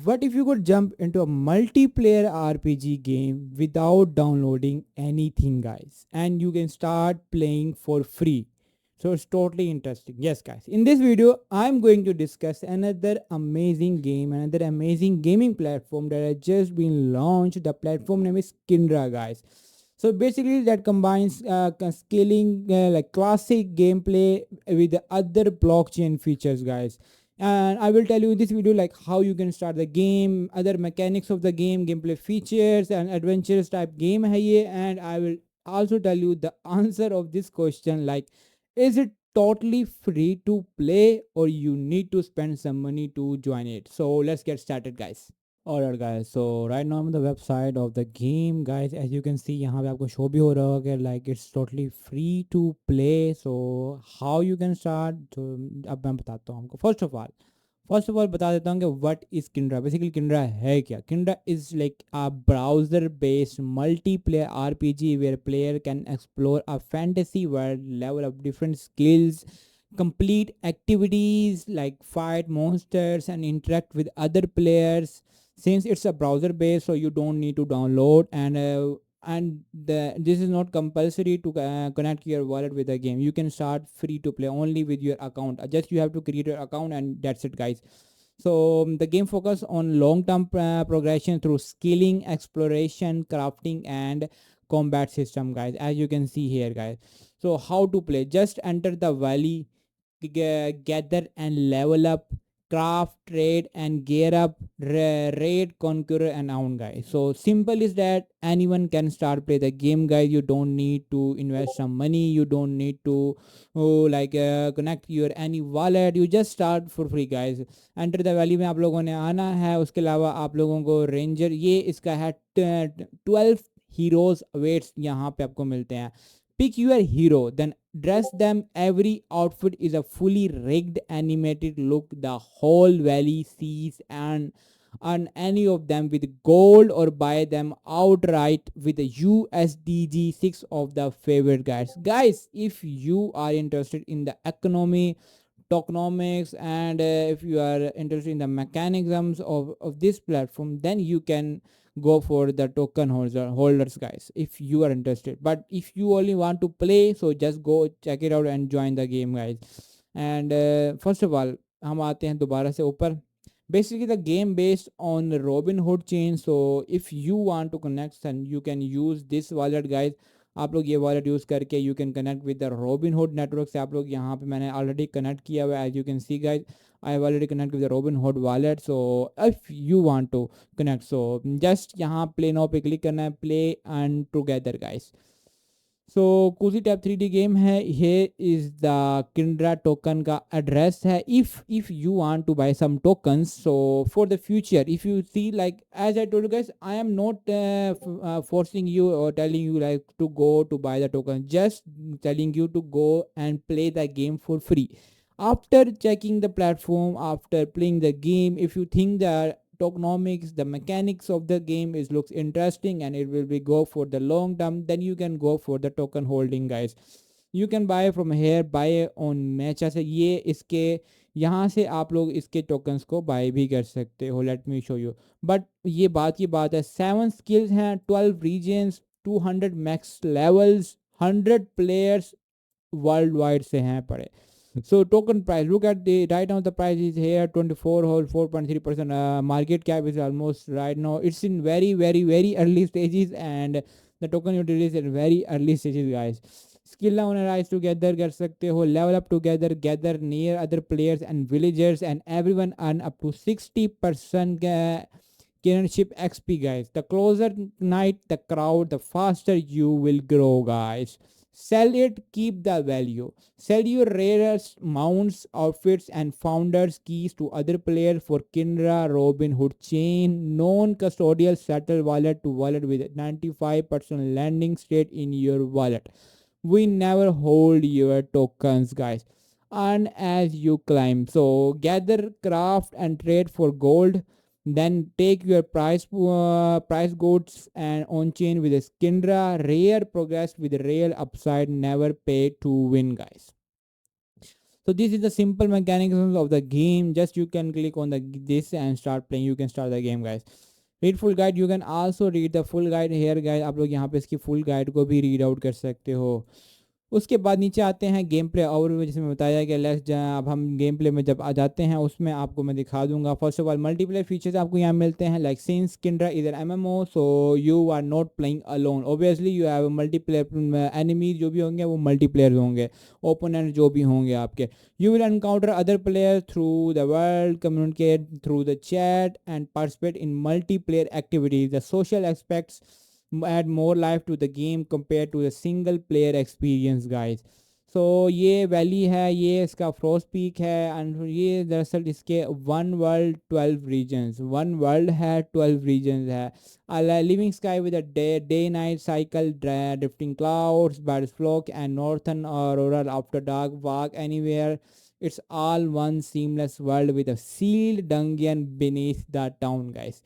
What if you could jump into a multiplayer RPG game without downloading anything, guys, and you can start playing for free? So it's totally interesting. Yes, guys. In this video, I'm going to discuss another amazing game, another amazing gaming platform that has just been launched. The platform name is Kindra, guys. So basically, that combines scaling like classic gameplay with the other blockchain features, guys. And I will tell you in this video like how you can start the game, other mechanics of the game, gameplay features, and adventurous type game hai ye. And I will also tell you the answer of this question, like is it totally free to play or you need to spend some money to join it. So let's get started, guys. Alright guys, so right now I'm on the website of the game, guys. As you can see यहाँ पे आपको show भी हो रहा होगा like it's totally free to play. So how you can start, तो अब मैं बताता हूँ आपको. First of all बता देता हूँ कि what is Kindra. Basically Kindra है क्या? Kindra is like a browser based multiplayer RPG where player can explore a fantasy world, level up different skills, complete activities like fight monsters and interact with other players. Since it's a browser based, so you don't need to download, and this is not compulsory to connect your wallet with the game. You can start free to play only with your account. Just you have to create your account and that's it, guys. So the game focus on long term progression through skilling, exploration, crafting, and combat system, guys, as you can see here, guys. So how to play? Just enter the valley, gather and level up, craft, trade, and gear up, raid, conquer, and own, guys. So simple is that anyone can start play the game, guys. You don't need to invest some money. You don't need to connect your any wallet. You just start for free, guys. Enter the valley में आप लोगों ने आना है. उसके अलावा आप लोगों को रेंजर ये इसका है 12 हीरोज वेट्स यहाँ पे आपको मिलते हैं. Pick your hero, then dress them. Every outfit is a fully rigged animated look. The whole valley sees and on any of them with gold or buy them outright with a USDG 6 of the favorite guys. Guys, if you are interested in the economy, tokenomics, and if you are interested in the mechanisms of this platform, then you can go for the holders, guys, if you are interested. But if you only want to play, so just go check it out and join the game, guys. And first of all हम आते हैं दोबारा से ऊपर. Basically the game based on Robinhood chain. So if you want to connect, and you can use this wallet, guys. आप लोग ये wallet use करके you can connect with the Robinhood network से. आप लोग यहाँ पे मैंने ऑलरेडी कनेक्ट किया हुआ है, as you can see, guys. I have already connect with the Robinhood wallet. So if you want to connect, so just यहाँ प्ले नाउ पे क्लिक करना है, play and together, guys. So कूजी tap 3D game है. ये is the Kindra token का address है. If you want to buy some tokens, so for the future, if you see like as I told you guys, I am not forcing you or telling you like to go to buy the token, just telling you to go and play the game for free. After checking the platform, after playing the game, if you think that tokenomics, the mechanics of the game is looks interesting and it will be go for the long term, then you can go for the token holding, guys. You can buy from here, buy on मैचा से. ये इसके यहाँ से आप लोग इसके tokens को bye भी कर सकते हो. Let me show you. But ये बात की बात है, 7 स्किल्स हैं, 12 regions, 200 max levels, 100 players worldwide से हैं पड़े. So token price, look at the right now the price is here 24 whole 4.3%. Market cap is almost right now. It's in very early stages, and the token utility is in very early stages, guys. Skill now rise together कर सकते हो, level up together, gather near other players and villagers, and everyone earn up to 60% kinship XP, guys. The closer night the crowd, the faster you will grow, guys. Sell it, keep the value. Sell your rarest mounts, outfits, and founders' keys to other players for Kindra, Robinhood chain, non-custodial settle wallet to wallet with 95% lending state in your wallet. We never hold your tokens, guys. Earn as you climb. So gather, craft, and trade for gold. Then take your price goods and on chain with a Skindra. Rare progress with real upside. Never pay to win, guys. So this is the simple mechanisms of the game. Just you can click on the this and start playing. You can start the game, guys. Read full guide. You can also read the full guide here, guys. आप लोग यहाँ पे इसकी full guide को भी read out कर सकते हो. उसके बाद नीचे आते हैं गेम प्ले और जिसमें बताया गया लेट्स अब हम गेम प्ले में जब आ जाते हैं उसमें आपको मैं दिखा दूंगा. First of all multiplayer features आपको यहाँ मिलते हैं like since Kindra is an MMO so you are not playing alone. Obviously you have multiplayer enemy जो भी होंगे वो मल्टीप्लेयर होंगे, ओपोनेंट जो भी होंगे आपके. You will encounter other player through the world, communicate through the chat and participate in multiplayer activities. The social aspects add more life to the game compared to the single player experience, guys. सो ये valley है, ये इसका frost peak है and ये दरअसल इसके one world 12 regions, one world है 12 regions है. Living sky with day night cycle, drifting clouds, birds flock and northern aurora after dark, walk anywhere. It's all one seamless world with a sealed dungeon beneath the town, guys.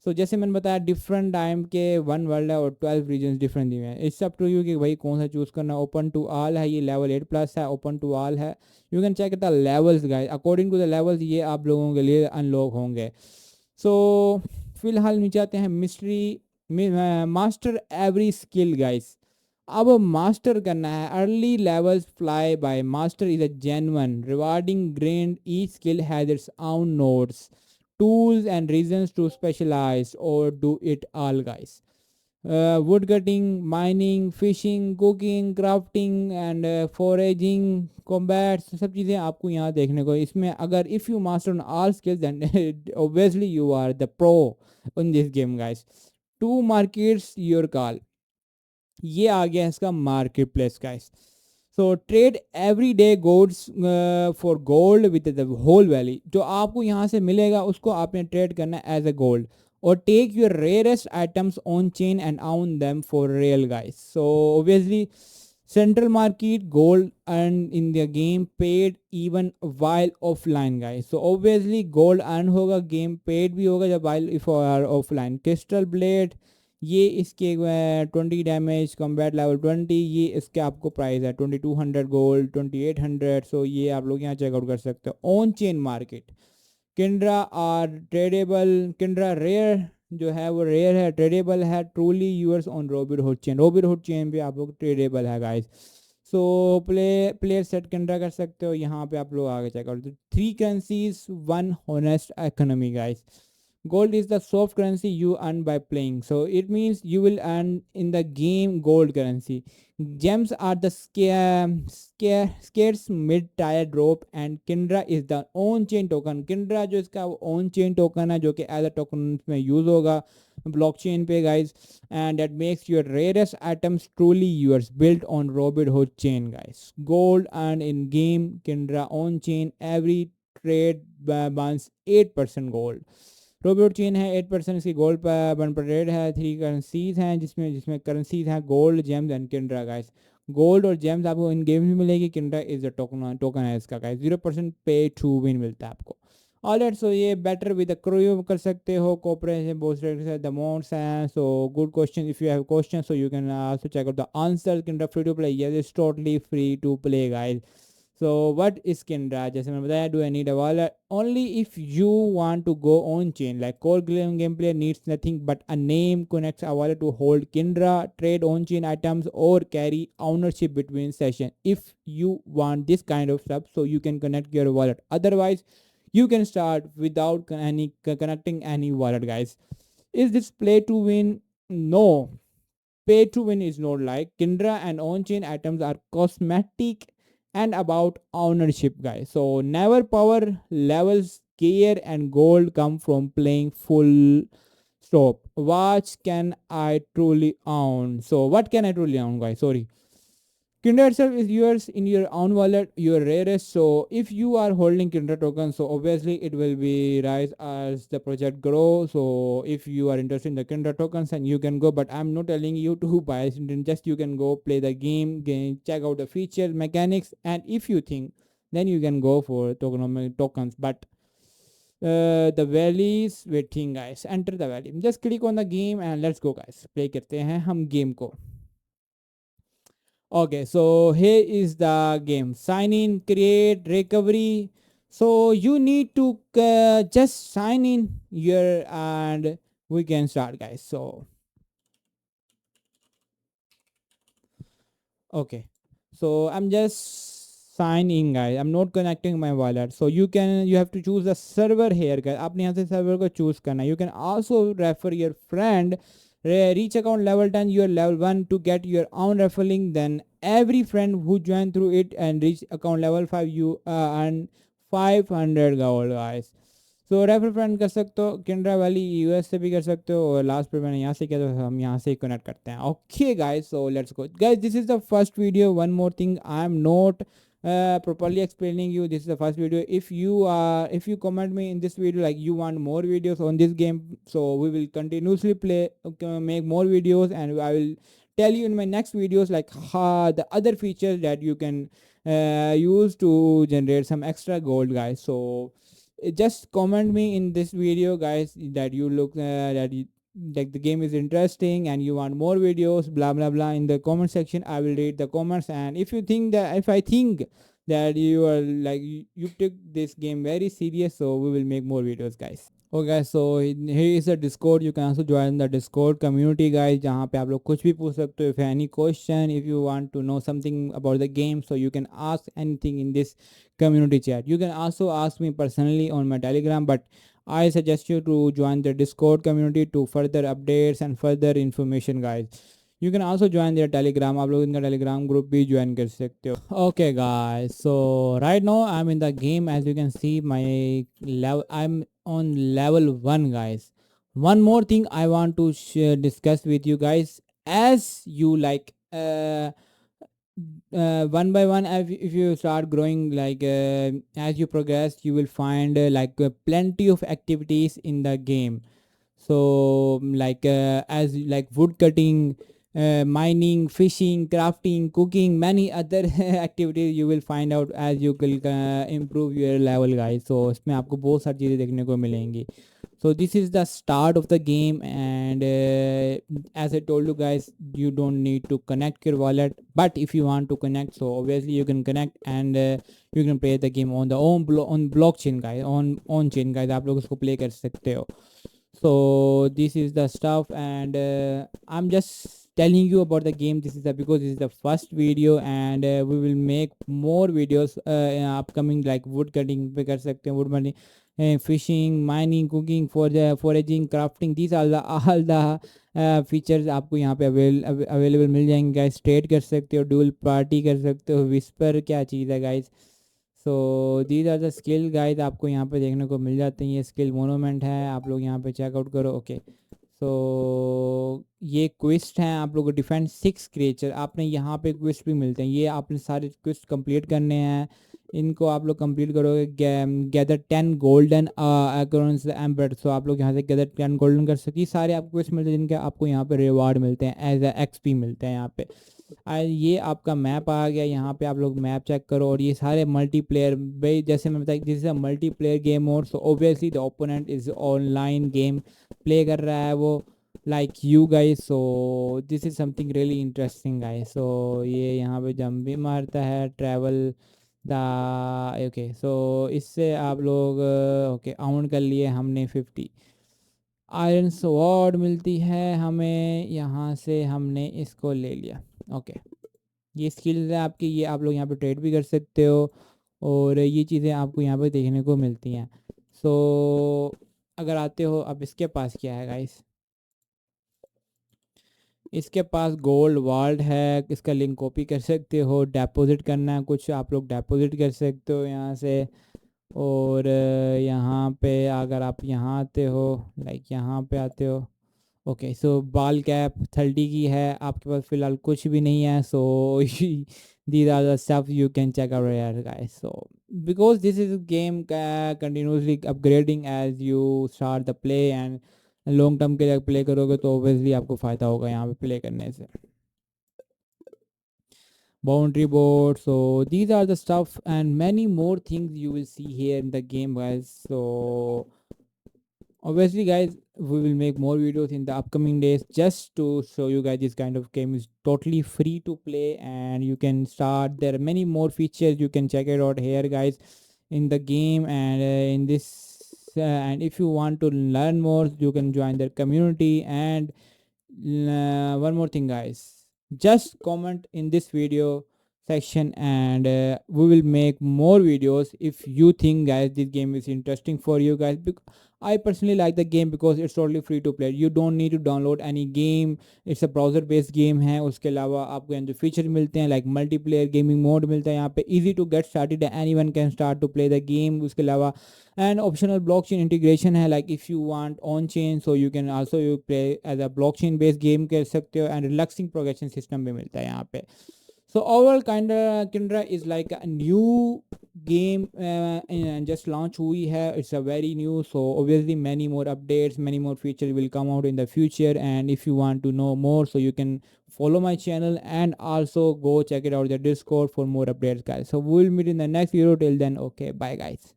So जैसे मैंने बताया different time के one world है और 12 regions different दिए हैं. It's up to you कि भाई कौन सा चूज़ करना. ओपन टू ऑल है, ये लेवल 8+ है, ओपन टू ऑल है. You can check the levels, guys. According to the levels ये आप लोगों के लिए अनलॉक होंगे. सो फिलहाल नीचे आते हैं mystery master every skill, guys. अब मास्टर करना है. Early levels fly by master is a genuine rewarding grind. Each skill has its own notes, tools and reasons to specialize or do it all, guys. Wood cutting, mining, fishing, cooking, crafting and foraging, combat, सब चीज़ें आपको यहाँ देखने को. इसमें अगर if you master on all skills then obviously you are the pro in this game, guys. Two markets your call. ये आ गया इसका marketplace, guys. So trade every day golds for gold with the whole valley. जो आपको यहाँ से मिलेगा उसको आपने ट्रेड करना है एज अ गोल्ड. और take your rarest items on chain and own them for real, guys. So obviously central market gold earn in the game paid even while offline, guys. So obviously gold earn होगा, game paid भी होगा जब while if are offline. Crystal blade ये इसके 20 damage, combat level 20. ये इसके आपको price है 2200 गोल्ड, 2800. सो ये आप लोग यहाँ चेकआउट कर सकते हो. On chain market Kindra are tradeable. Kindra rare जो है वो रेयर है, ट्रेडेबल है. Truly yours on Robinhood chain. Robinhood chain पे आप लोग ट्रेडेबल है, guys. So player set Kindra कर सकते हो. यहाँ पे आप लोग आगे checkout 3 currencies 1 honest economy, guys. Gold is the soft currency you earn by playing. So it means you will earn in the game gold currency. Gems are the scarce mid-tier drop and Kindra is the on-chain token. Kindra जो इसका on-chain token है जो कि as a token में use होगा blockchain पे, guys. And that makes your rarest items truly yours, built on Robinhood chain, guys. Gold earned in game, Kindra on-chain. Every trade burns 8% gold. Robot chain है 8%, इसकी gold पर one पर red है. 3 currencies हैं जिसमें currencies हैं gold, gems and Kindra, guys. Gold और gems आपको इन गेम्स में मिलेगी. किंड्रा इज द टोकन है इसका, गाइस. 0% पे टू विन मिलता है आपको. ऑलराइट. सो ये बेटर विद द क्रू कर सकते हो. कोऑपरेशन बोथ द मोड्स हैं. So good question. If you have question so you can also check out the answer. Kinda free to play. Yes, it's totally free to play, guys. So what is Kindra? जैसे मैंने बताया, do I need a wallet? Only if you want to go on chain. Like core gameplay needs nothing but a name, connects a wallet to hold Kindra, trade on chain items or carry ownership between sessions. If you want this kind of stuff, so you can connect your wallet. Otherwise, you can start without connecting any wallet, guys. Is this play to win? No. Pay to win is not like Kindra and on chain items are cosmetic and about ownership, guys. So never power levels, gear and gold come from playing full stop. What can I truly own? So what can I truly own, guys? Sorry. Kindra itself is yours in your own wallet, your rarest. So if you are holding Kindra tokens, so obviously it will be rise as the project grow. So if you are interested in the Kindra tokens, and you can go, but I'm not telling you to buy. Just you can go play the game, check out the features, mechanics, and if you think, then you can go for tokenomic tokens. But the valleys waiting, guys. Enter the valley. Just click on the game and let's go, guys. Play करते हैं हम game को. Okay, so here is the game. Sign in, create, recovery. So you need to just sign in here and we can start, guys. So okay, so I'm just signing, guys. I'm not connecting my wallet. So you have to choose the server here, guys. आपने यहाँ से server को choose करना. You can also refer your friend. Reach account level 10, you are level 1 to get your own referral. Then every friend who join through it and reach account level 5, you earn 500 gold, guys. So refer friend कर सकते हो, Canara valley US से भी कर सकते हो, और last पर मैंने यहाँ से किया तो हम यहाँ से कनेक्ट करते हैं. Okay guys, so let's go guys. This is the first video. One more thing, I am not properly explaining you. This is the first video. If you comment me in this video like you want more videos on this game, so we will continuously make more videos, and I will tell you in my next videos like the other features that you can use to generate some extra gold, guys. So just comment me in this video, guys, that you look that you, like the game is interesting and you want more videos, blah blah blah, in the comment section. I will read the comments, and if I think that you are like you took this game very serious, so we will make more videos, guys. Okay guys, so here is the Discord. You can also join the Discord community, guys, जहाँ पे आप लोग कुछ भी पूछ सकते हो. If any question, if you want to know something about the game, so you can ask anything in this community chat. You can also ask me personally on my Telegram, but I suggest you to join the Discord community to further updates and further information, guys. You can also join their Telegram. आप लोग इनका Telegram group भी join कर सकते हो. Okay guys, so right now I'm in the game. As you can see, my level, I'm on level 1, guys. One more thing I want to discuss with you guys. As you like one by one, if you start growing, like as you progress, you will find plenty of activities in the game. So like as like wood cutting, mining, fishing, crafting, cooking, many other activities you will find out as you will improve your level, guys. So इसमें आपको बहुत सारी चीज़ें देखने को मिलेंगी. So this is the start of the game, and as I told you guys, you don't need to connect your wallet, but if you want to connect, so obviously you can connect, and you can play the game on the on blockchain, guys, on chain, guys. आप लोग उसको play कर सकते हो. So this is the stuff, and I'm just telling you about the game. This is because this is the first video, and we will make more videos in upcoming, like wood cutting पे कर सकते हैं, wood burning, fishing, mining, cooking, for the foraging, crafting. These are the all the features आपको यहाँ पे available मिल जाएंगे, guys. Trade कर सकते हो, डुअल पार्टी कर सकते हो, विस्पर क्या चीज़ है, guys. So these are the skill, guide, आपको यहाँ पे देखने को मिल जाते हैं. ये स्किल मोनूमेंट है, आप लोग यहाँ पे चेकआउट करो. ओके, सो ये क्विस्ट हैं. आप लोगों को डिफेंड 6 क्रिएचर, आपने यहाँ पे क्विस्ट भी मिलते हैं. ये आपने सारे क्विस्ट कंप्लीट करने हैं. इनको आप लोग कंप्लीट करोगे. Gather 10 golden across the ember. So आप लोग यहाँ से गैदर 10 गोल्डन कर सकते. सारे आपको क्विस्ट मिलते हैं जिनके आपको यहाँ पे रिवार्ड मिलते हैं, एज ए एक्सपी मिलते हैं यहाँ पे. ये आपका मैप आ गया. यहाँ पे आप लोग मैप चेक करो, और ये सारे मल्टीप्लेयर, भाई जैसे मैं बताया, this is a multiplayer game mode. So obviously the opponent is online game play कर रहा है वो, like you guys. So this is something really interesting, guys. So ये यहाँ पे जंप भी मारता है, ट्रैवल द. ओके, सो इससे आप लोग ओके आउट कर लिए हमने 50 आयरन स्वॉर्ड मिलती है हमें. यहाँ से हमने इसको ले लिया. ओके, ये स्किल्स है आपकी, ये आप लोग यहाँ पे ट्रेड भी कर सकते हो, और ये चीज़ें आपको यहाँ पे देखने को मिलती हैं. सो अगर आते हो, अब इसके पास क्या है, गाइस. इसके पास गोल्ड वाल्ड है, इसका लिंक कॉपी कर सकते हो. डिपॉजिट करना है कुछ, आप लोग डिपॉजिट कर सकते हो यहाँ से. और यहाँ पे अगर आप यहाँ आते हो, लाइक यहाँ पे आते हो. ओके, सो बाल कैप 30 की है, आपके पास फिलहाल कुछ भी नहीं है. सो these are the stuff you can check out here, guys. So because this is a game continuously upgrading as you start the play, and long term के लिए प्ले करोगे तो ऑब्वियसली आपको फ़ायदा होगा यहाँ पे प्ले करने से. Boundary board. So these are the stuff and many more things you will see here in the game, guys. So obviously, guys, we will make more videos in the upcoming days just to show you guys this kind of game is totally free to play and you can start. There are many more features, you can check it out here guys in the game and in this and if you want to learn more you can join their community. And one more thing guys, just comment in this video section and we will make more videos if you think guys this game is interesting for you guys. I personally like the game because it's totally free to play, you don't need to download any game, it's a browser based game है. उसके अलावा आपको यहाँ जो feature मिलते हैं like multiplayer gaming mode मिलता है यहाँ पे, easy to get started, anyone can start to play the game. उसके अलावा and optional blockchain integration है, like if you want on chain so you can also you play as a blockchain based game कर सकते हो. and relaxing progression system भी मिलता है यहाँ पे. So overall Kindra is like a new game and just launch हुई है. It's a very new, so obviously many more updates, many more features will come out in the future. And if you want to know more so you can follow my channel and also go check it out the Discord for more updates guys. So we'll meet in the next video. Till then, okay, bye guys.